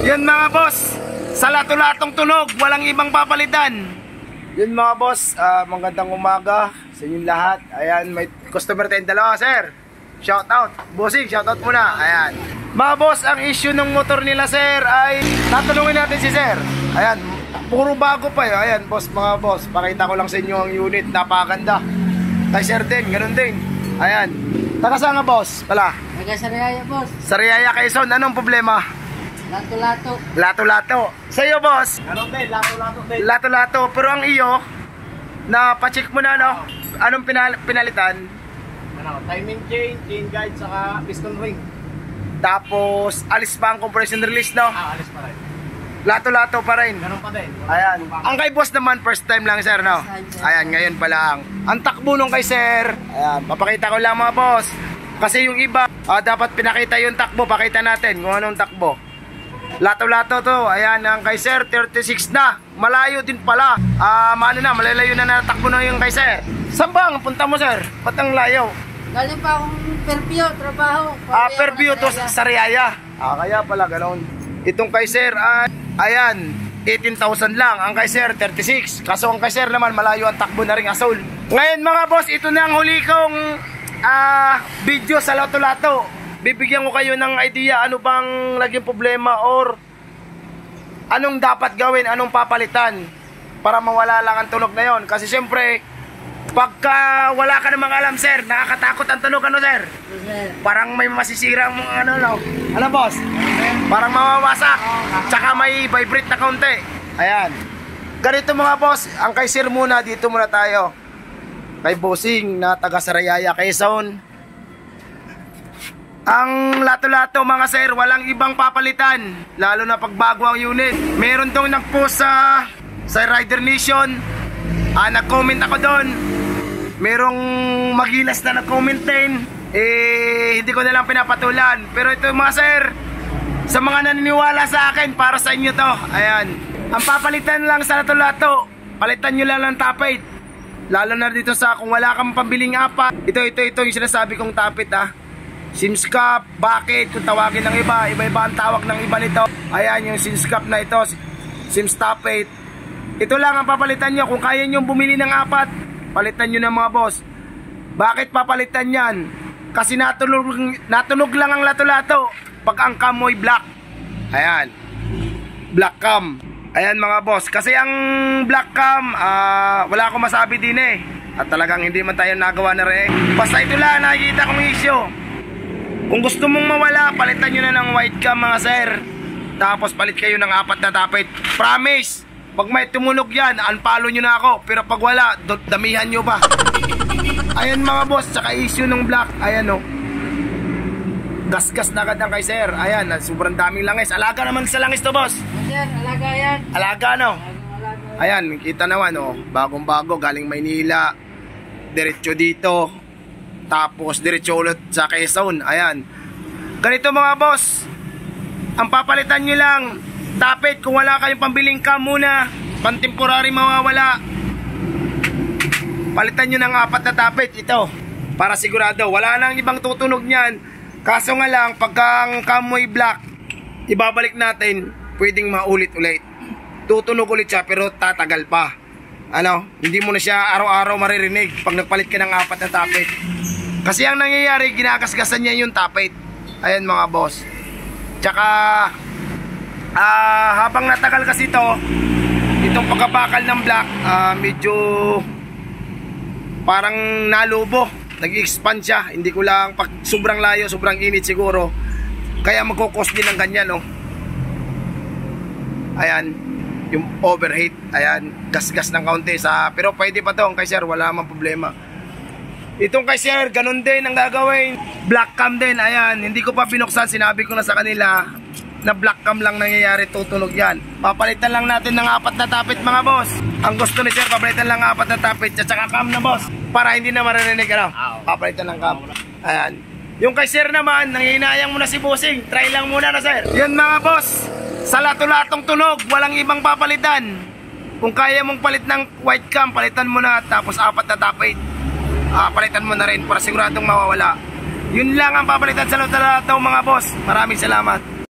Yun mga boss, sa lato-latong tunog, walang ibang papalitan. Yun mga boss, magandang umaga sa inyong lahat. Ayan, may customer tayong dalawa, sir. Shout out, bossing, shout out muna. Ayan. Mga boss, ang issue ng motor nila, sir, ay tatanungin natin si sir. Ayan, puro bago pa yun. Ayan, boss, mga boss, pakita ko lang sa inyo ang unit, napakaganda. Kay sir din, ganun din. Ayan, taga saan nga boss? Pala? Taga Sariaya, boss. Sariaya, Quezon, anong problema? Lato-lato. Lato-lato. Sa iyo, boss? Ano din? Lato-lato din. Lato-lato. Pero ang iyo, na pa-check mo na, no? Anong pinalitan? Ano, timing chain, chain guide, saka piston ring. Tapos, alis pa ang compression release, no? Alis pa rin. Lato-lato pa rin. Ganun pa din. Ayan. Ang kay boss naman, first time lang, sir, no? Ayan, ngayon pa lang. Ang takbo nung kay sir, ayan, papakita ko lang mga boss. Kasi yung iba, dapat pinakita yung takbo, pakita natin kung anong takbo. Lato-lato to, ayan, ang kay sir, 36 na. Malayo din pala. Malalayo na natakbo na yung kay sir. Saan ba ang punta mo, sir? Ba't ang layo? Galing pa akong Fairview, trabaho. Fairview to sa Sariaya. Kaya pala ganoon. Itong kay sir, ayan, 18,000 lang. Ang kay sir, 36. Kaso ang kay sir naman, malayo ang takbo na rin asol. Ngayon mga boss, ito na ang huli kong video sa lato-lato. Bibigyan ko kayo ng idea ano bang naging problema or anong dapat gawin, anong papalitan para mawala lang ang tunog na yon. Kasi siyempre, pagka wala ka namang alam, sir, nakakatakot ang tunog, ano, sir? Parang may masisira ang mga ano, no? Ano, boss? Parang mawawasak. Tsaka may vibrate na kaunti. Ayan. Ganito mga boss, ang kay sir muna, dito muna tayo. Kay bossing na taga Sariaya, Quezon. Ang lato-lato mga sir, walang ibang papalitan. Lalo na pagbago ang unit. Meron tong nag-post sa Rider Nation. Nag-comment ako doon. Merong magilas na nag-comment din. Hindi ko na lang pinapatulan. Pero ito mga sir, sa mga naniniwala sa akin, para sa inyo to. Ayan. Ang papalitan lang sa lato-lato, palitan nyo lang ng tapit. Lalo na dito sa kung wala kang pambiling apat. Ito yung sinasabi kong tapit, Sims Cup, bakit? Kung tawagin ng iba-iba ang tawag ng iba nito. Ayan yung Sims Cup na ito, Sims Tapet. Ito lang ang papalitan nyo. Kung kaya nyo bumili ng apat, palitan nyo na mga boss. Bakit papalitan yan? Kasi natunog lang ang lato-lato pag ang cam mo'y black. Ayan, black cam. Ayan mga boss. Kasi ang black cam, wala akong masabi din At talagang hindi man tayo nagawa na rin. Basta ito lang nakikita kong issue. Kung gusto mong mawala, palitan nyo na ng white cam mga sir. Tapos palit kayo ng apat na tapit. Promise, pag may tumunog yan, unfollow nyo na ako. Pero pag wala, damihan nyo ba? Ayan mga boss, tsaka issue ng black. Ayan gas-gas na agad ng kay sir. Ayan, sobrang daming langis. Alaga naman sa langis to boss. Sir, alaga yan. Alaga no? Ayan, kita naman bagong-bago, galing Maynila. Diretso dito. Tapos diretso ulit sa Quezon. Ayan. Ganito mga boss, ang papalitan nyo lang tapit. Kung wala kayong pambiling cam muna, pantemporary mawawala, palitan nyo ng apat na tapit. Ito, para sigurado wala nang ibang tutunog nyan. Kaso nga lang, pagka ang cam mo'y black, ibabalik natin, pwedeng maulit-ulit. Tutunog ulit siya pero tatagal pa. Hindi mo na siya araw-araw maririnig pag nagpalit ka ng apat na tapit. Kasi ang nangyayari, ginagasgasan niya yung tapit. Ayan mga boss. Tsaka habang natagal kasi itong pagkabakal ng black, medyo parang nalubo, nag-expand siya. Hindi ko lang, pag sobrang layo, sobrang init siguro, kaya magkukos din ng ganyan Ayan, yung overheat. Ayan, gas-gas ng kaunti pero pwede pa to kay sir, wala mang problema. Itong kay sir, ganun din ang gagawin. Black cam din, ayan. Hindi ko pa binuksan, sinabi ko na sa kanila na black cam lang nangyayari, tutunog yan. Papalitan lang natin ng apat na tapit mga boss. Ang gusto ni sir, papalitan lang apat na tapit at saka cam na boss, para hindi na maririnig papalitan lang cam. Ayan. Yung kay sir naman, nanghihinayang mo na si bossing, try lang muna na sir. Yun mga boss, sa lato-latong tunog, walang ibang papalitan. Kung kaya mong palit ng white cam, palitan mo na, tapos apat na tapit. Palitan mo na rin para siguradong mawawala. Yun lang ang papalitan sa lato-lato mga boss. Maraming salamat.